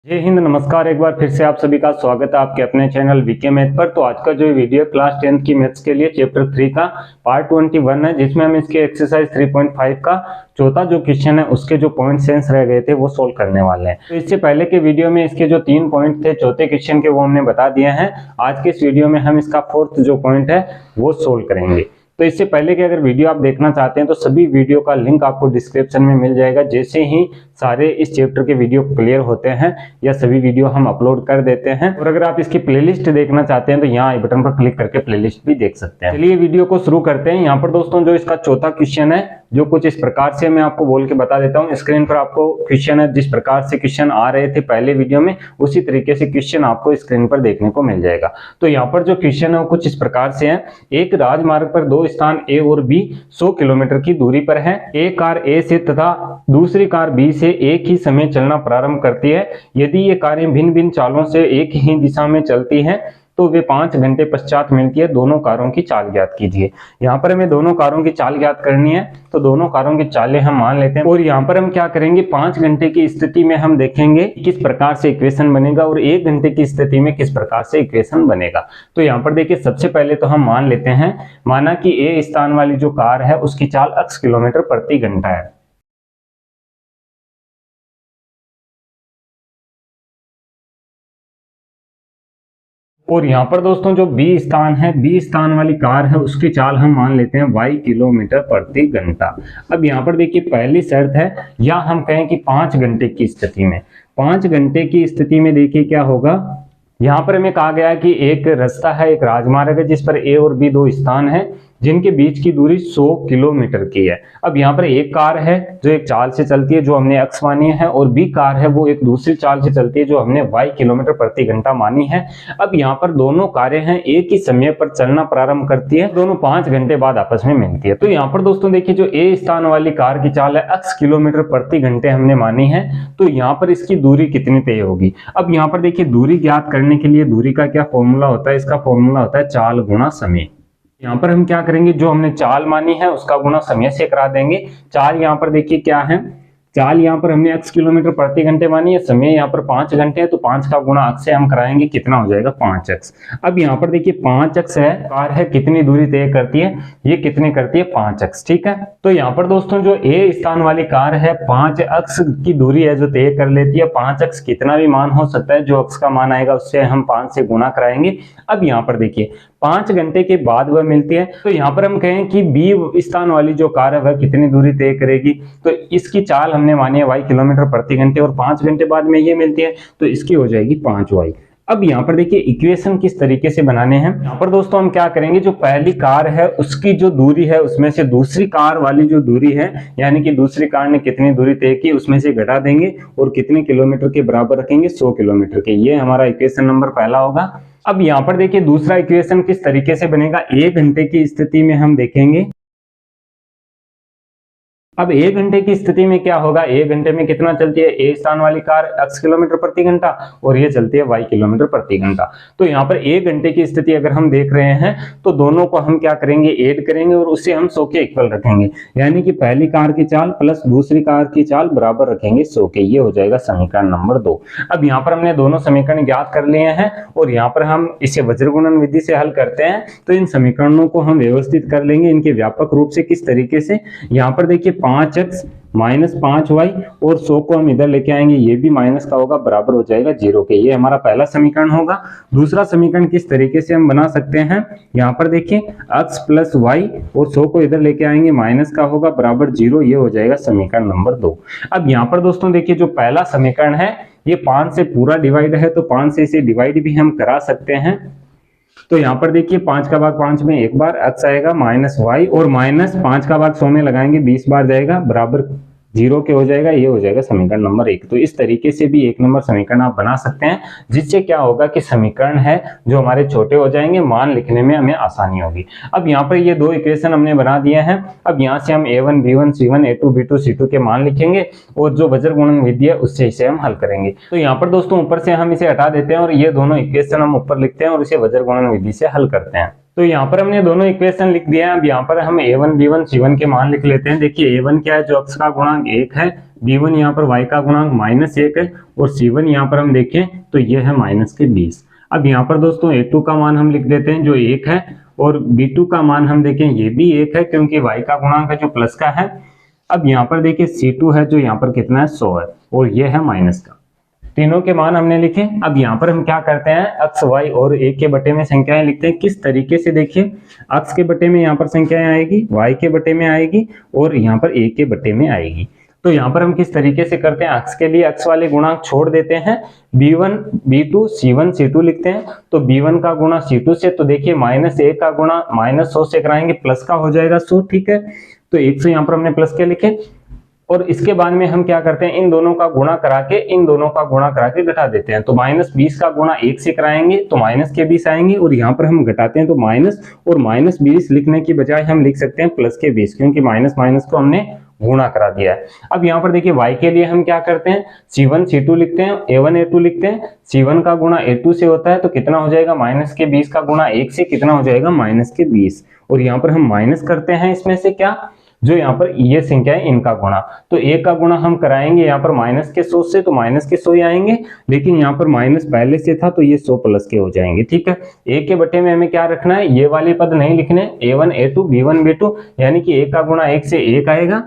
जय हिंद, नमस्कार। एक बार फिर से आप सभी का स्वागत है आपके अपने चैनल वीके मैथ पर। तो आज का जो वीडियो क्लास 10th की मैथ्स के लिए चैप्टर 3 का पार्ट 21 है, जिसमें हम इसके एक्सरसाइज 3.5 का चौथा जो क्वेश्चन है उसके जो पॉइंट सेंस रह गए थे वो सोल्व करने वाले हैं। तो इससे पहले के वीडियो में इसके जो 3 पॉइंट थे चौथे क्वेश्चन के वो हमने बता दिए हैं। आज के इस वीडियो में हम इसका फोर्थ जो पॉइंट है वो सोल्व करेंगे। तो इससे पहले कि अगर वीडियो आप देखना चाहते हैं तो सभी वीडियो का लिंक आपको डिस्क्रिप्शन में मिल जाएगा। जैसे ही सारे इस चैप्टर के वीडियो क्लियर होते हैं या सभी वीडियो हम अपलोड कर देते हैं। और अगर आप इसकी प्लेलिस्ट देखना चाहते हैं तो यहाँ आई बटन पर क्लिक करके प्लेलिस्ट भी देख सकते हैं। चलिए वीडियो को शुरू करते हैं। यहाँ पर दोस्तों जो इसका चौथा क्वेश्चन है जो कुछ इस प्रकार से मैं आपको बोल के बता देता हूँ। स्क्रीन पर आपको क्वेश्चन है, जिस प्रकार से क्वेश्चन आ रहे थे पहले वीडियो में उसी तरीके से क्वेश्चन आपको स्क्रीन पर देखने को मिल जाएगा। तो यहाँ पर जो क्वेश्चन है वो कुछ इस प्रकार से है। एक राजमार्ग पर दो स्थान ए और बी 100 किलोमीटर की दूरी पर है। एक कार ए से तथा दूसरी कार बी से एक ही समय चलना प्रारंभ करती है। यदि ये कारें भिन्न भिन्न चालों से एक ही दिशा में चलती हैं तो वे 5 घंटे पश्चात मिलती है। दोनों कारों की चाल ज्ञात कीजिए। यहाँ पर हमें दोनों कारों की चाल ज्ञात करनी है, तो दोनों कारों की चालें हम मान लेते हैं। और यहाँ पर हम क्या करेंगे, 5 घंटे की स्थिति में हम देखेंगे किस प्रकार से इक्वेशन बनेगा और 1 घंटे की स्थिति में किस प्रकार से इक्वेशन बनेगा। तो यहाँ पर देखिए सबसे पहले तो हम मान लेते हैं, माना कि ए स्थान वाली जो कार है उसकी चाल x किलोमीटर प्रति घंटा है। और यहाँ पर दोस्तों जो बी स्थान है, बी स्थान वाली कार है उसकी चाल हम मान लेते हैं y किलोमीटर प्रति घंटा। अब यहाँ पर देखिए पहली शर्त है, या हम कहें कि 5 घंटे की स्थिति में, 5 घंटे की स्थिति में देखिए क्या होगा। यहाँ पर हमें कहा गया है कि एक रास्ता है, एक राजमार्ग है जिस पर ए और बी दो स्थान है जिनके बीच की दूरी 100 किलोमीटर की है। अब यहाँ पर एक कार है जो एक चाल से चलती है जो हमने x मानी है, और बी कार है वो एक दूसरी चाल से चलती है जो हमने y किलोमीटर प्रति घंटा मानी है। अब यहाँ पर दोनों कारें हैं एक ही समय पर चलना प्रारंभ करती है, दोनों 5 घंटे बाद आपस में मिलती है। तो यहाँ पर दोस्तों देखिए जो ए स्थान वाली कार की चाल है x किलोमीटर प्रति घंटे हमने मानी है, तो यहाँ पर इसकी दूरी कितनी तय होगी। अब यहाँ पर देखिए दूरी ज्ञात करने के लिए दूरी का क्या फॉर्मूला होता है, इसका फॉर्मूला होता है चाल गुणा समय। यहाँ पर हम क्या करेंगे, जो हमने चाल मानी है उसका गुणा समय से करा देंगे। चाल यहाँ पर देखिए क्या है, चाल यहाँ पर हमने x किलोमीटर प्रति घंटे मानी है, समय यहाँ पर 5 घंटे है, तो 5 का गुणा x से हम कराएंगे, कितना हो जाएगा 5x। अब यहाँ पर देखिए 5x है, कार है कितनी दूरी तय करती है, ये कितनी करती है 5x। ठीक है, तो यहाँ पर दोस्तों जो ए स्थान वाली कार है 5x की दूरी है जो तय कर लेती है। 5x कितना भी मान हो सकता है, जो x का मान आएगा उससे हम 5 से गुणा कराएंगे। अब यहाँ पर देखिए 5 घंटे के बाद वह मिलती है, तो यहाँ पर हम कहें कि बी स्थान वाली जो कार है वह कितनी दूरी तय करेगी, तो इसकी चाल हमने मानी है y किलोमीटर प्रति घंटे और 5 घंटे बाद में ये मिलती है, तो इसकी हो जाएगी 5y। अब यहाँ पर देखिए इक्वेशन किस तरीके से बनाने हैं। यहाँ पर दोस्तों हम क्या करेंगे, जो पहली कार है उसकी जो दूरी है उसमें से दूसरी कार वाली जो दूरी है, यानी कि दूसरी कार ने कितनी दूरी तय की उसमें से घटा देंगे और कितने किलोमीटर के बराबर रखेंगे, 100 किलोमीटर के। ये हमारा इक्वेशन नंबर पहला होगा। अब यहाँ पर देखिए दूसरा इक्वेशन किस तरीके से बनेगा, 1 घंटे की स्थिति में हम देखेंगे। अब 1 घंटे की स्थिति में क्या होगा, 1 घंटे में कितना चलती है ए स्थान वाली कार x किलोमीटर प्रति घंटा और ये चलती है y किलोमीटर प्रति घंटा। तो यहाँ पर 1 घंटे की स्थिति अगर हम देख रहे हैं तो दोनों को हम क्या करेंगे, ऐड करेंगे और उससे हम 100 के इक्वल रखेंगे, यानी कि पहली कार की चाल प्लस दूसरी कार की चाल बराबर रखेंगे 100 के। ये हो जाएगा समीकरण नंबर 2। अब यहाँ पर हमने दोनों समीकरण ज्ञात कर लिए हैं और यहाँ पर हम इसे वज्रगुणन विधि से हल करते हैं, तो इन समीकरणों को हम व्यवस्थित कर लेंगे इनके व्यापक रूप से। किस तरीके से, यहाँ पर देखिए 5x माइनस 5y और 100 को हम इधर लेके आएंगे, ये भी माइनस का होगा, बराबर हो जाएगा 0 के। ये हमारा पहला समीकरण होगा। दूसरा समीकरण किस तरीके से हम बना सकते हैं, यहाँ पर देखिए x प्लस y और 100 को इधर लेके आएंगे, माइनस का होगा, बराबर 0। ये हो जाएगा समीकरण नंबर 2। अब यहाँ पर दोस्तों देखिए जो पहला समीकरण है ये 5 से पूरा डिवाइड है, तो 5 से इसे डिवाइड भी हम करा सकते हैं। तो यहाँ पर देखिए 5 का भाग 5 में एक बार x आएगा माइनस y और माइनस 5 का भाग 100 में लगाएंगे 20 बार जाएगा, बराबर 0 के हो जाएगा। ये हो जाएगा समीकरण नंबर 1। तो इस तरीके से भी 1 नंबर समीकरण आप बना सकते हैं, जिससे क्या होगा कि समीकरण है जो हमारे छोटे हो जाएंगे, मान लिखने में हमें आसानी होगी। अब यहाँ पर ये 2 इक्वेशन हमने बना दिए हैं। अब यहाँ से हम a1 b1 c1 a2 b2 c2 के मान लिखेंगे और जो वज्रगुणन विधि है उससे इसे हम हल करेंगे। तो यहाँ पर दोस्तों ऊपर से हम इसे हटा देते हैं और ये दोनों इक्वेशन हम ऊपर लिखते हैं और इसे वज्रगुणन विधि से हल करते हैं। तो यहाँ पर हमने दोनों इक्वेशन लिख दिया है। अब यहाँ पर हम a1 b1 c1 के मान लिख लेते हैं। देखिए a1 क्या है, जो x का गुणांक 1 है, b1 यहाँ पर y का गुणांक -1 है, और c1 यहाँ पर हम देखें तो ये है -20। अब यहाँ पर दोस्तों a2 का मान हम लिख देते हैं जो 1 है, और b2 का मान हम देखें ये भी 1 है, क्योंकि y का गुणांक है जो प्लस का है। अब यहाँ पर देखिए c2 है जो यहाँ पर कितना है 100 है, और ये है माइनस का। तीनों के मान हमने लिखे। अब यहाँ पर हम क्या करते हैं, x y और a के बटे में संख्याएं लिखते हैं। किस तरीके से, देखिए x के बटे में यहाँ पर संख्याएं आएगी, y के बटे में आएगी, और यहाँ पर a के बटे में आएगी। तो यहाँ पर हम किस तरीके से करते हैं, x के लिए x वाले गुणांक छोड़ देते हैं, b1 b2 c1 c2 लिखते हैं। तो b1 का गुणा c2 से, तो देखिए -1 का गुणा -100 से कराएंगे, प्लस का हो जाएगा 100, ठीक है। तो 100 यहाँ पर हमने प्लस के लिखे, और इसके बाद में हम क्या करते हैं, इन दोनों का गुणा करा के घटा देते हैं। तो -20 का गुणा 1 से कराएंगे तो माइनस के 20 आएंगे, और यहाँ पर हम घटाते हैं तो माइनस, और -20 लिखने की बजाय हम लिख सकते हैं प्लस के 20, क्योंकि माइनस माइनस को हमने गुणा करा दिया है। अब यहाँ पर देखिए y के लिए हम क्या करते हैं, c1 c2 लिखते हैं, a1 a2 लिखते हैं। c1 का गुणा a2 से होता है तो कितना हो जाएगा, -20 का गुणा 1 से कितना हो जाएगा, -20। और यहाँ पर हम माइनस करते हैं इसमें से क्या, जो यहाँ पर ये संख्या है इनका गुणा। तो एक का गुणा हम कराएंगे यहाँ पर -100 से, तो -100 ही आएंगे, लेकिन यहाँ पर माइनस पहले से था तो ये 100 प्लस के हो जाएंगे, ठीक है। एक के बटे में हमें क्या रखना है, ये वाले पद नहीं लिखने, a1 a2 b1 b2, यानी कि एक का गुणा 1 से 1 आएगा,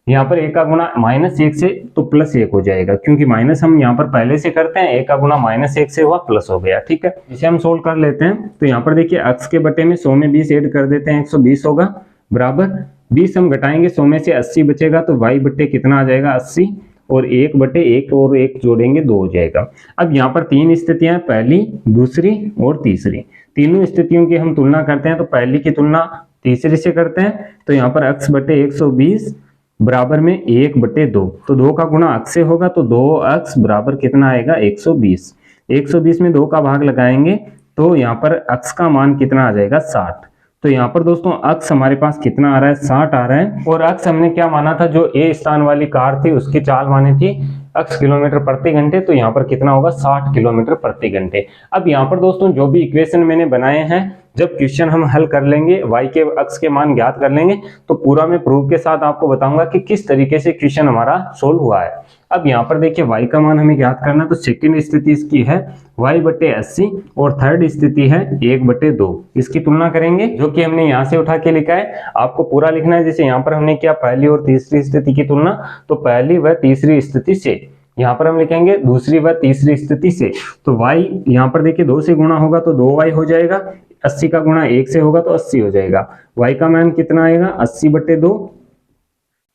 यहाँ पर एक का गुणा -1 से तो +1 हो जाएगा, क्योंकि माइनस हम यहाँ पर पहले से करते हैं, एक का गुणा -1 से हुआ प्लस हो गया, ठीक है। इसे हम सोल्व कर लेते हैं। तो यहाँ पर देखिए x के बटे में 100 में 20 ऐड कर देते हैं, 120 होगा, बराबर 20 हम घटाएंगे 100 में से 80 बचेगा, तो y बटे कितना आ जाएगा 80, और 1 बटे 1 और 1 जोड़ेंगे 2 हो जाएगा। अब यहाँ पर तीन स्थितियां, पहली दूसरी और तीसरी, तीनों स्थितियों की हम तुलना करते हैं। तो पहली की तुलना तीसरी से करते हैं, तो यहाँ पर x बटे 120 बराबर में 1 बटे 2, तो 2 का गुणा x से होगा, तो 2x बराबर कितना आएगा 120। 120 में 2 का भाग लगाएंगे तो यहाँ पर x का मान कितना आ जाएगा 60। तो यहाँ पर दोस्तों x हमारे पास कितना आ रहा है, 60 आ रहा है। और x हमने क्या माना था, जो a स्थान वाली कार थी उसकी चाल मानी थी x किलोमीटर प्रति घंटे, तो यहाँ पर कितना होगा 60 किलोमीटर प्रति घंटे। अब यहाँ पर दोस्तों जो भी इक्वेशन मैंने बनाए हैं, जब क्वेश्चन हम हल कर लेंगे, y के x के मान ज्ञात कर लेंगे, तो पूरा मैं प्रूफ के साथ आपको बताऊंगा कि किस तरीके से क्वेश्चन हमारा सोल्व हुआ है। अब यहाँ पर देखिए y का मान हमें ज्ञात करना, तो सेकंड स्थिति इसकी है y बटे 80, और थर्ड स्थिति है 1 बटे 2। इसकी तुलना करेंगे, जो कि हमने यहाँ से उठा के लिखा है, आपको पूरा लिखना है। जैसे यहाँ पर हमने किया पहली और तीसरी स्थिति की तुलना, तो पहली व तीसरी स्थिति से, यहाँ पर हम लिखेंगे दूसरी व तीसरी स्थिति से। तो y यहाँ पर देखिए 2 से गुणा होगा तो 2y हो जाएगा, 80 का गुणा 1 से होगा तो 80 हो जाएगा। y का मान कितना आएगा 80 बटे 2,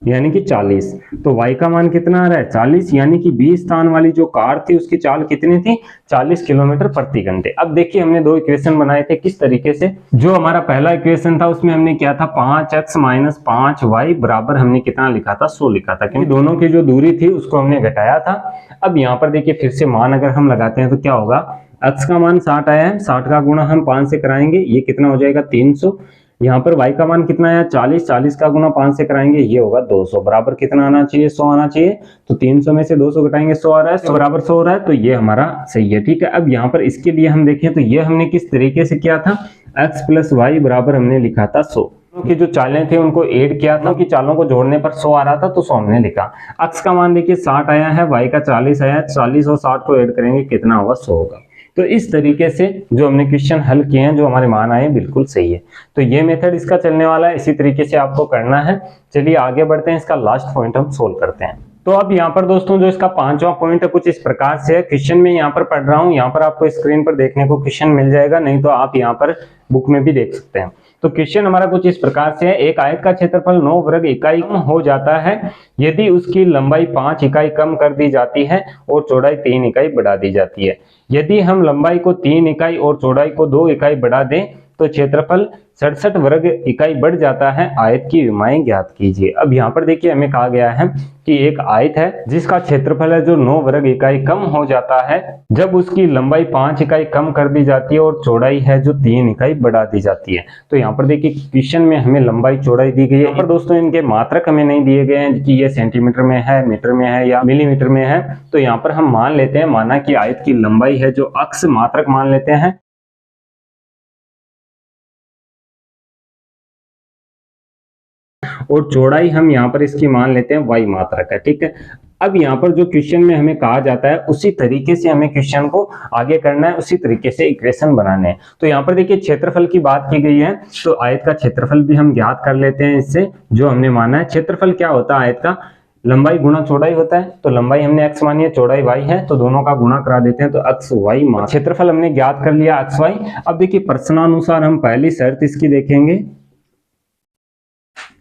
यानी कि 40। तो y का मान कितना आ रहा है 40, यानी कि 20 स्थान वाली जो कार थी उसकी चाल कितनी थी, 40 किलोमीटर प्रति घंटे। अब देखिए हमने दो इक्वेशन बनाए थे किस तरीके से। जो हमारा पहला इक्वेशन था उसमें हमने क्या था, 5x - 5y बराबर हमने कितना लिखा था, 100 लिखा था, क्योंकि दोनों की जो दूरी थी उसको हमने घटाया था। अब यहाँ पर देखिए फिर से मान अगर हम लगाते हैं तो क्या होगा, x का मान 60 आया है, 60 का गुणा हम 5 से कराएंगे, ये कितना हो जाएगा 300। यहाँ पर y का मान कितना आया 40, 40 का गुना 5 से कराएंगे, ये होगा 200, बराबर कितना आना चाहिए 100 आना चाहिए। तो 300 में से 200 घटाएंगे 100 आ रहा है, तो बराबर 100 हो रहा है, तो ये हमारा सही है, ठीक है। अब यहाँ पर इसके लिए हम देखें तो ये हमने किस तरीके से किया था, x + y बराबर हमने लिखा था 100 की जो चालें थे उनको ऐड किया था, कि चालों को जोड़ने पर 100 आ रहा था तो 100 हमने लिखा। x का मान देखिए 60 आया है, y का 40 आया है, 40 और 60 को ऐड करेंगे कितना होगा 100 होगा। तो इस तरीके से जो हमने क्वेश्चन हल किए हैं, जो हमारे मान आए बिल्कुल सही है। तो ये मेथड इसका चलने वाला है, इसी तरीके से आपको करना है। चलिए आगे बढ़ते हैं, इसका लास्ट पॉइंट हम सोल्व करते हैं। तो अब यहाँ पर दोस्तों जो इसका 5वां पॉइंट है कुछ इस प्रकार से है। क्वेश्चन में यहाँ पर पढ़ रहा हूँ, यहाँ पर आपको स्क्रीन पर देखने को क्वेश्चन मिल जाएगा, नहीं तो आप यहाँ पर बुक में भी देख सकते हैं। तो क्वेश्चन हमारा कुछ इस प्रकार से है, एक आयत का क्षेत्रफल 9 वर्ग इकाई कम हो जाता है यदि उसकी लंबाई 5 इकाई कम कर दी जाती है और चौड़ाई 3 इकाई बढ़ा दी जाती है। यदि हम लंबाई को 3 इकाई और चौड़ाई को 2 इकाई बढ़ा दें तो क्षेत्रफल 67 वर्ग इकाई बढ़ जाता है, आयत की विमाएं ज्ञात कीजिए। अब यहाँ पर देखिए हमें कहा गया है कि एक आयत है जिसका क्षेत्रफल है जो 9 वर्ग इकाई कम हो जाता है जब उसकी लंबाई 5 इकाई कम कर दी जाती है और चौड़ाई है जो 3 इकाई बढ़ा दी जाती है। तो यहाँ पर देखिए क्वेश्चन में हमें लंबाई चौड़ाई दी गई है, यहाँ पर दोस्तों इनके मात्रक हमें नहीं दिए गए हैं कि ये सेंटीमीटर में है, मीटर में है या मिलीमीटर में है। तो यहाँ पर हम मान लेते हैं, माना कि आयत की लंबाई है जो अक्ष मात्रक मान लेते हैं और चौड़ाई हम यहाँ पर इसकी मान लेते हैं y मात्रक है, ठीक है। अब यहाँ पर जो क्वेश्चन में हमें कहा जाता है उसी तरीके से हमें क्वेश्चन को आगे करना है, उसी तरीके से इक्वेशन बनाने हैं। तो यहाँ पर देखिए क्षेत्रफल की बात की गई है, तो आयत का क्षेत्रफल भी हम ज्ञात कर लेते हैं इससे, जो हमने माना है। क्षेत्रफल क्या होता है आयत का, लंबाई गुणा चौड़ाई होता है। तो लंबाई हमने x मानी है, चौड़ाई y है, तो दोनों का गुणा करा देते हैं, तो x y मान क्षेत्रफल हमने ज्ञात कर लिया x y। अब देखिए प्रश्नानुसार हम पहली शर्त इसकी देखेंगे।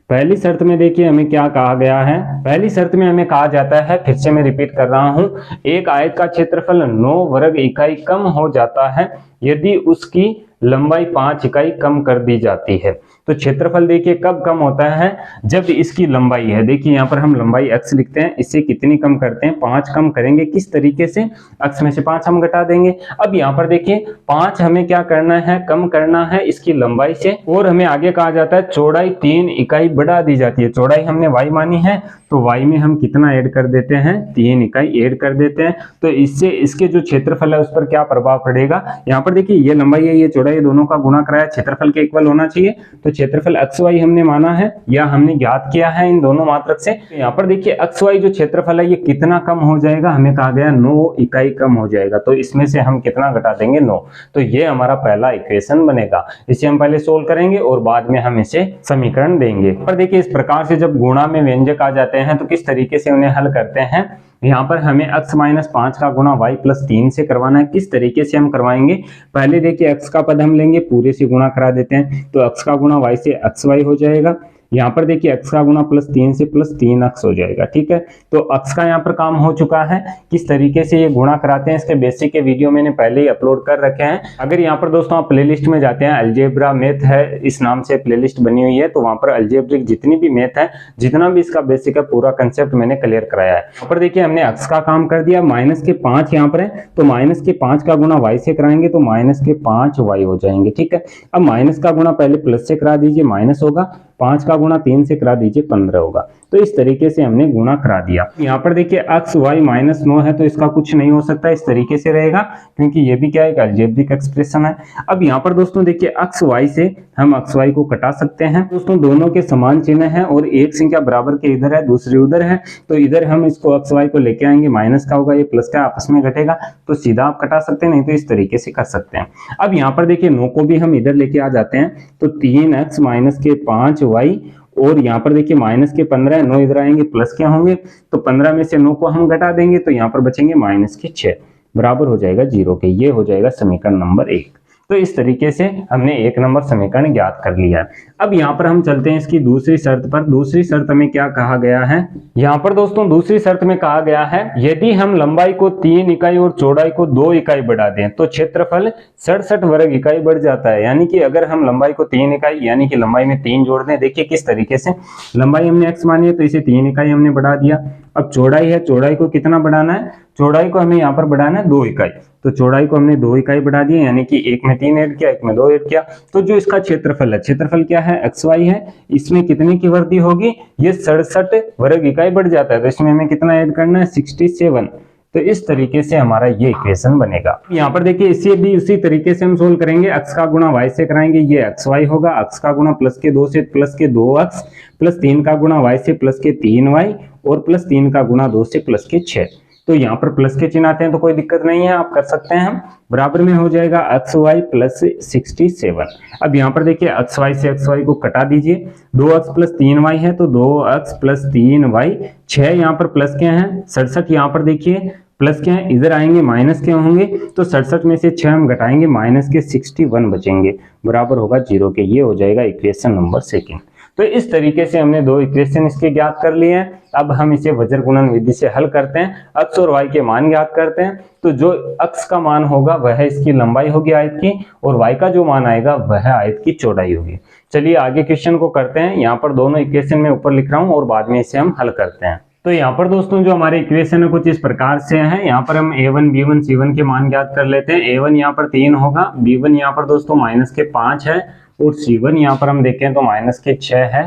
पहली शर्त में देखिए हमें क्या कहा गया है, पहली शर्त में हमें कहा जाता है, फिर से मैं रिपीट कर रहा हूं, एक आयत का क्षेत्रफल 9 वर्ग इकाई कम हो जाता है यदि उसकी लंबाई 5 इकाई कम कर दी जाती है। तो क्षेत्रफल देखिए कब कम होता है, जब इसकी लंबाई है, देखिए यहाँ पर हम लंबाई x लिखते हैं, इससे कितनी कम करते हैं, 5 कम करेंगे। किस तरीके से, x में से 5 हम घटा देंगे। अब यहाँ पर देखिए 5 हमें क्या करना है, कम करना है इसकी लंबाई से, और हमें आगे कहा जाता है चौड़ाई 3 इकाई बढ़ा दी जाती है। चौड़ाई हमने y मानी है, तो y में हम कितना ऐड कर देते हैं, 3 इकाई ऐड कर देते हैं। तो इससे इसके जो क्षेत्रफल है उस पर क्या प्रभाव पड़ेगा, यहाँ पर देखिए ये लंबाई है, ये चौड़ाई, दोनों का गुणा कराया, क्षेत्रफल के इक्वल होना चाहिए। तो क्षेत्रफल xy हमने माना है या हमने ज्ञात किया है इन दोनों मात्रक से। तो यहाँ पर देखिए xy जो क्षेत्रफल है ये कितना कम हो जाएगा, हमें कहा गया 9 इकाई कम हो जाएगा। तो इसमें से हम कितना घटा देंगे, 9। तो ये हमारा पहला इक्वेशन बनेगा। इसे हम पहले सोल्व करेंगे और बाद में हम इसे समीकरण देंगे। पर देखिए इस प्रकार से जब गुणा में व्यंजक आ जाते हैं तो किस तरीके से उन्हें हल करते हैं। यहाँ पर हमें x माइनस 5 का गुणा y प्लस 3 से करवाना है। किस तरीके से हम करवाएंगे, पहले देखिए x का पद हम लेंगे, पूरे से गुणा करा देते हैं, तो x का गुणा y से xy हो जाएगा। यहाँ पर देखिए x का गुणा प्लस 3 से प्लस 3x हो जाएगा, ठीक है। तो x का यहाँ पर काम हो चुका है। किस तरीके से ये गुणा कराते हैं इसके बेसिक के वीडियो मैंने पहले ही अपलोड कर रखे हैं। अगर यहाँ पर दोस्तों आप प्लेलिस्ट में जाते हैं, अलजेब्रा मैथ है इस नाम से प्लेलिस्ट बनी हुई है, तो वहां पर अलजेब्रिक जितनी भी मैथ है, जितना भी इसका बेसिक है, पूरा कंसेप्ट मैंने क्लियर कराया है। यहाँ पर देखिए हमने x का काम कर दिया, माइनस के 5 यहाँ पर है, तो माइनस के 5 का गुणा y से कराएंगे तो माइनस के 5 y हो जाएंगे, ठीक है। अब माइनस का गुणा पहले प्लस से करा दीजिए, माइनस होगा, 5 का गुणा 3 से करा दीजिए, 15 होगा। तो इस तरीके से हमने गुणा करा दिया। यहाँ पर देखिए x y माइनस 9 है, तो इसका कुछ नहीं हो सकता, इस तरीके से रहेगा, क्योंकि ये भी क्या है, एक अलजेब्रिक एक्सप्रेशन है। अब यहाँ पर दोस्तों देखिए x y से हम x y को कटा सकते हैं। दोस्तों दोनों के समान चिन्ह है और एक संख्या बराबर के इधर है, दूसरी उधर है, तो इधर हम इसको x y को लेके आएंगे, माइनस का होगा, ये प्लस का आपस में घटेगा, तो सीधा आप कटा सकते हैं, नहीं तो इस तरीके से कर सकते हैं। अब यहाँ पर देखिए 9 को भी हम इधर लेके आ जाते हैं, तो 3x माइनस के 5y, और यहाँ पर देखिए माइनस के 15 है, 9 इधर आएंगे, प्लस क्या होंगे, तो 15 में से 9 को हम घटा देंगे, तो यहाँ पर बचेंगे माइनस के 6, बराबर हो जाएगा 0 के। ये हो जाएगा समीकरण नंबर 1। तो इस तरीके से हमने 1 नंबर समीकरण ज्ञात कर लिया है। अब यहाँ पर हम चलते हैं इसकी दूसरी शर्त पर। दूसरी शर्त में क्या कहा गया है, यहाँ पर दोस्तों दूसरी शर्त में कहा गया है, यदि हम लंबाई को 3 इकाई और चौड़ाई को 2 इकाई बढ़ा दें तो क्षेत्रफल 67 वर्ग इकाई बढ़ जाता है। यानी कि अगर हम लंबाई को 3 इकाई यानी कि लंबाई में 3 जोड़ दें, देखिए किस तरीके से, लंबाई हमने x मानी है तो इसे 3 इकाई हमने बढ़ा दिया। अब चौड़ाई है, चौड़ाई को कितना बढ़ाना है, चौड़ाई को हमें यहाँ पर बढ़ाना है 2 इकाई, तो चौड़ाई को हमने 2 इकाई बढ़ा दी, यानी कि एक में 3 ऐड किया, एक में 2 ऐड किया। तो जो इसका क्षेत्रफल है, क्षेत्रफल क्या है, xy है, इसमें कितने की वृद्धि होगी, ये 67 वर्ग इकाई बढ़ जाता है, तो इसमें हमें कितना ऐड करना है, 67। तो इस तरीके से हमारा ये इक्वेशन बनेगा। यहाँ पर देखिए इसे भी उसी तरीके से हम सोल्व करेंगे, x का गुणा y से कराएंगे, ये xy होगा, x का गुणा प्लस के 2 से प्लस के 2x, प्लस 3 का गुणा y से प्लस के 3y, और प्लस 3 का गुणा 2 से प्लस के 6। तो यहाँ पर प्लस के चिन्ह आते हैं तो कोई दिक्कत नहीं है, आप कर सकते हैं। हम बराबर में हो जाएगा xy प्लस 67। अब यहाँ पर देखिए xy से xy को कटा दीजिए, 2x प्लस 3y है, तो 2x प्लस 3y, 6 यहाँ पर प्लस के हैं, 67 यहाँ पर देखिए प्लस के हैं, इधर आएंगे माइनस के होंगे, तो 67 में से 6 हम घटाएंगे, माइनस के 61 बचेंगे, बराबर होगा 0 के। ये हो जाएगा इक्वेशन नंबर 2। तो इस तरीके से हमने 2 इक्वेशन इसके ज्ञात कर लिए हैं। अब हम इसे वज्र गुणन विधि से हल करते हैं, x और y के मान ज्ञात करते हैं। तो जो x का मान होगा वह इसकी लंबाई होगी आयत की, और y का जो मान आएगा वह आयत की चौड़ाई होगी। चलिए आगे क्वेश्चन को करते हैं। यहाँ पर दोनों इक्वेशन में ऊपर लिख रहा हूँ और बाद में इसे हम हल करते हैं। तो यहाँ पर दोस्तों जो हमारे इक्वेशन है कुछ इस प्रकार से है। यहाँ पर हम a1 b1 c1 के मान ज्ञात कर लेते हैं। a1 यहाँ पर 3 होगा, b1 यहाँ पर दोस्तों माइनस के 5 है, और c1 यहाँ पर हम देखें तो माइनस के 6 है।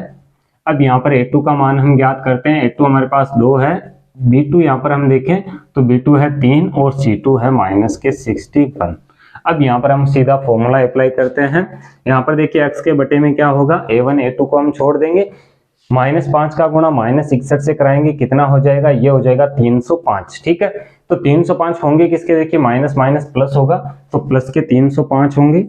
अब यहाँ पर a2 का मान हम ज्ञात करते हैं, a2 हमारे पास 2 है, b2 यहाँ पर हम देखें तो b2 है 3 और c2 है माइनस के 61। अब यहाँ पर हम सीधा फॉर्मूला अप्लाई करते हैं। यहाँ पर देखिए x के बटे में क्या होगा, a1 a2 को हम छोड़ देंगे, -5 का गुणा -61 से कराएंगे, कितना हो जाएगा, ये हो जाएगा 305। ठीक है, तो 305 होंगे किसके, देखिए माइनस माइनस प्लस होगा, तो प्लस के 305 होंगे।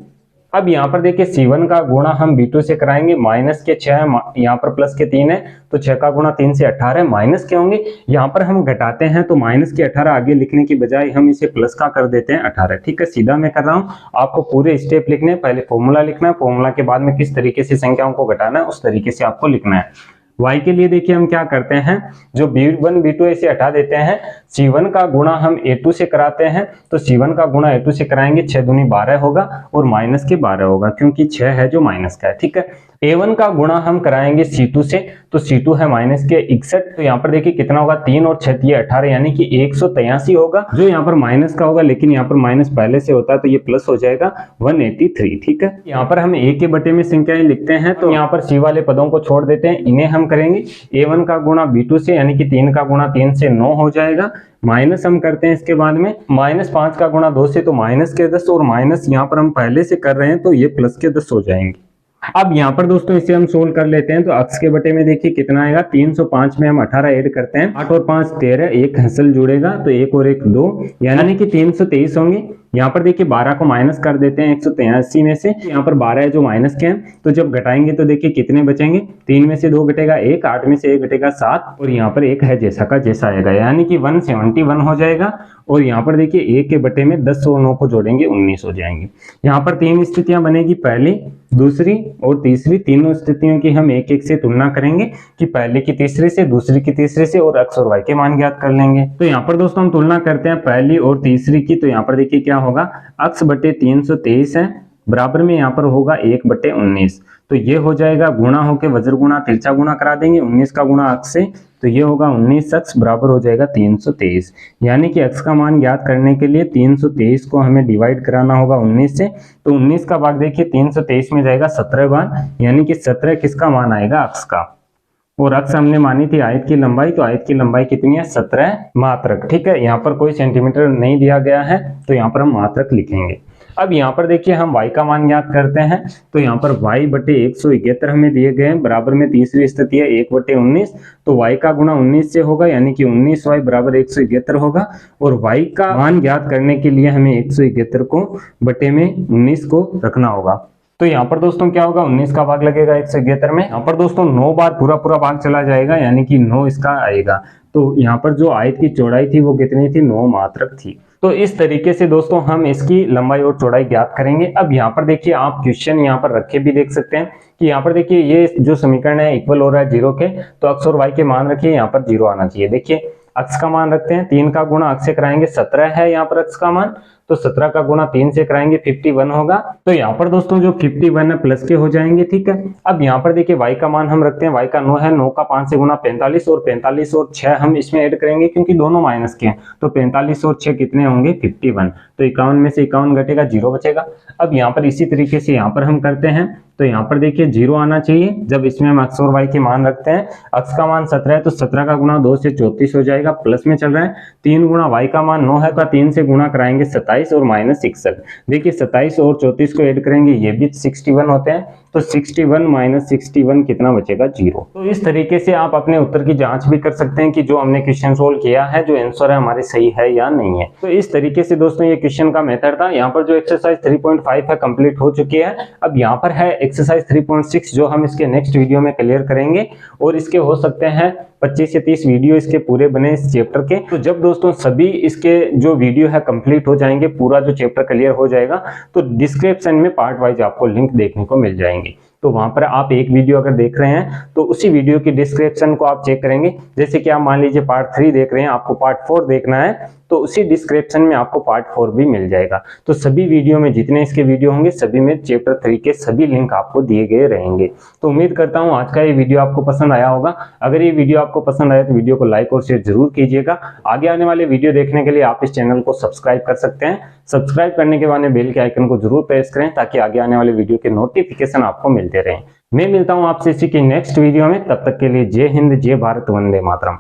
अब यहाँ पर देखिए C1 का गुणा हम B2 से कराएंगे, माइनस के 6, यहाँ पर प्लस के 3 है, तो 6 का गुणा 3 से 18, माइनस के होंगे, यहाँ पर हम घटाते हैं तो माइनस के 18 आगे लिखने की बजाय हम इसे प्लस का कर देते हैं 18। ठीक है, सीधा मैं कर रहा हूँ, आपको पूरे स्टेप लिखने हैं, पहले फॉर्मूला लिखना है, फॉर्मूला के बाद में किस तरीके से संख्याओं को घटाना है उस तरीके से आपको लिखना है। y के लिए देखिए हम क्या करते हैं, जो B1 B2 ऐसे हटा देते हैं, C1 का गुणा हम A2 से कराते हैं, तो C1 का गुणा A2 से कराएंगे, 6 दूनी 12 होगा और माइनस के 12 होगा क्योंकि 6 है जो माइनस का है। ठीक है, A1 का गुणा हम कराएंगे C2 से, तो C2 है माइनस के 61, तो यहाँ पर देखिए कितना होगा, 3 और 6 18, यानी कि 183 होगा, जो यहाँ पर माइनस का होगा, लेकिन यहाँ पर माइनस पहले से होता है तो ये प्लस हो जाएगा 183। ठीक है, यहाँ पर हम a के बटे में संख्याएं लिखते हैं, तो यहाँ पर C वाले पदों को छोड़ देते हैं, इन्हें हम करेंगे A1 का गुणा B2 से, यानी कि 3 का गुणा 3 से 9 हो जाएगा, माइनस हम करते हैं इसके बाद में -5 का गुणा 2 से, तो माइनस के 10, और माइनस यहाँ पर हम पहले से कर रहे हैं तो ये प्लस के 10 हो जाएंगे। अब यहाँ पर दोस्तों इसे हम सोल्व कर लेते हैं, तो अक्स के बटे में देखिए कितना आएगा, 305 में हम 18 ऐड करते हैं, 8 और 5 13, एक हंसल जुड़ेगा तो 1 और 1 2, यानी कि 323 होंगे। यहाँ पर देखिए 12 को माइनस कर देते हैं 183 में से, यहाँ पर 12 है जो माइनस के हैं, तो जब घटाएंगे तो देखिए कितने बचेंगे, 3 में से 2 घटेगा 1, 8 में से 1 घटेगा 7, और यहाँ पर 1 है जैसा का जैसा आएगा, यानी कि 171 हो जाएगा। और यहाँ पर देखिए 1 के बटे में 10 और 9 को जोड़ेंगे 19 हो जाएंगे। यहाँ पर 3 स्थितियां बनेगी, पहली, दूसरी और तीसरी, तीनों स्थितियों की हम एक एक से तुलना करेंगे कि पहले की तीसरे से, दूसरी की तीसरे से, और x और y के मान ज्ञात कर लेंगे। तो यहाँ पर दोस्तों हम तुलना करते हैं पहली और तीसरी की, तो यहाँ पर देखिए क्या होगा, x बटे 323 है, बराबर में यहाँ पर होगा 1 बटे 19, तो ये हो जाएगा गुणा होके वज्र गुणा तिरछा गुणा करा देंगे, 19 का गुणा x से, तो ये होगा 19x बराबर हो जाएगा 323, यानी कि x का मान ज्ञात करने के लिए 323 को हमें डिवाइड कराना होगा 19 से, तो 19 का भाग देखिए 323 में जाएगा 17 बार, यानी कि 17 किसका मान आएगा, x का। और अक्स हमने मानी थी आयत की लंबाई, तो आयत की लंबाई कितनी है, 17 मात्रक। ठीक है, यहाँ पर कोई सेंटीमीटर नहीं दिया गया है, तो यहाँ पर हम मात्रक लिखेंगे। अब यहाँ पर देखिए हम y का मान ज्ञात करते हैं, तो यहाँ पर y बटे 171 हमें दिए गए हैं, बराबर में तीसरी स्थिति है 1 बटे 19, तो y का गुणा 19 से होगा, यानी कि 19y बराबर 171 होगा, और y का मान ज्ञात करने के लिए हमें 171 को बटे में 19 को रखना होगा। तो यहाँ पर दोस्तों क्या होगा, 19 का भाग लगेगा 171 में, यहाँ पर दोस्तों 9 बार पूरा भाग चला जाएगा, यानी कि 9 इसका आएगा। तो यहाँ पर जो आयत की चौड़ाई थी वो कितनी थी, 9 मात्रक थी। तो इस तरीके से दोस्तों हम इसकी लंबाई और चौड़ाई ज्ञात करेंगे। अब यहाँ पर देखिए आप क्वेश्चन यहाँ पर रखे भी देख सकते हैं कि यहाँ पर देखिए ये जो समीकरण है इक्वल हो रहा है 0 के, तो x और y के मान रखिए, यहाँ पर 0 आना चाहिए। देखिए x का मान रखते हैं, 3 का गुणा x से कराएंगे 17 है यहाँ पर x का मान, तो 17 का गुणा 3 से कराएंगे 51 होगा। तो यहाँ पर दोस्तों जो 51 है प्लस के हो जाएंगे। ठीक है, अब यहाँ पर देखिए y का मान हम रखते हैं, y का 9 है, 9 का 5 से गुणा 45, और 45 और 6 हम इसमें ऐड करेंगे क्योंकि दोनों माइनस के हैं, तो 45 और 6 कितने होंगे, 51, तो 51 में से 51 घटेगा, 0 बचेगा। अब यहाँ पर इसी तरीके से यहाँ पर हम करते हैं, तो यहाँ पर देखिए 0 आना चाहिए जब इसमें हम x और y के मान रखते हैं। x का मान 17 है, तो 17 का गुणा 2 से 34 हो जाएगा, प्लस में चल रहा है, 3 गुणा y का मान 9 है, तो 3 से गुणा कराएंगे 27 और माइनस 61। देखिए 27 और 34 को ऐड करेंगे, ये भी 61 होते हैं, तो 61 माइनस 61 कितना बचेगा, 0। तो इस तरीके से आप अपने उत्तर की जांच भी कर सकते हैं कि जो हमने क्वेश्चन सोल्व किया है, जो आंसर है हमारे सही है या नहीं है। तो इस तरीके से दोस्तों ये क्वेश्चन का मेथड था। यहाँ पर जो एक्सरसाइज 3.5 है कंप्लीट हो चुकी है। अब यहाँ पर है एक्सरसाइज 3.6 जो हम इसके नेक्स्ट वीडियो में क्लियर करेंगे, और इसके हो सकते हैं 25 से 30 वीडियो इसके पूरे बने इस चैप्टर के। तो जब दोस्तों सभी इसके जो वीडियो है कंप्लीट हो जाएंगे, पूरा जो चैप्टर क्लियर हो जाएगा, तो डिस्क्रिप्शन में पार्ट वाइज आपको लिंक देखने को मिल जाएंगे। तो वहां पर आप एक वीडियो अगर देख रहे हैं तो उसी वीडियो की डिस्क्रिप्शन को आप चेक करेंगे। जैसे कि आप मान लीजिए पार्ट 3 देख रहे हैं, आपको पार्ट 4 देखना है, तो उसी डिस्क्रिप्शन में आपको पार्ट 4 भी मिल जाएगा। तो सभी वीडियो में जितने इसके वीडियो होंगे सभी में चैप्टर 3 के सभी लिंक आपको दिए गए रहेंगे। तो उम्मीद करता हूं आज का ये वीडियो आपको पसंद आया होगा। अगर ये वीडियो आपको पसंद आया तो वीडियो को लाइक और शेयर जरूर कीजिएगा। आगे आने वाले वीडियो देखने के लिए आप इस चैनल को सब्सक्राइब कर सकते हैं। सब्सक्राइब करने के बाद में बेल के आइकन को जरूर प्रेस करें ताकि आगे आने वाले वीडियो के नोटिफिकेशन आपको मिलते रहें। मैं मिलता हूं आपसे इसी की नेक्स्ट वीडियो में, तब तक के लिए जय हिंद, जय भारत, वंदे मातरम।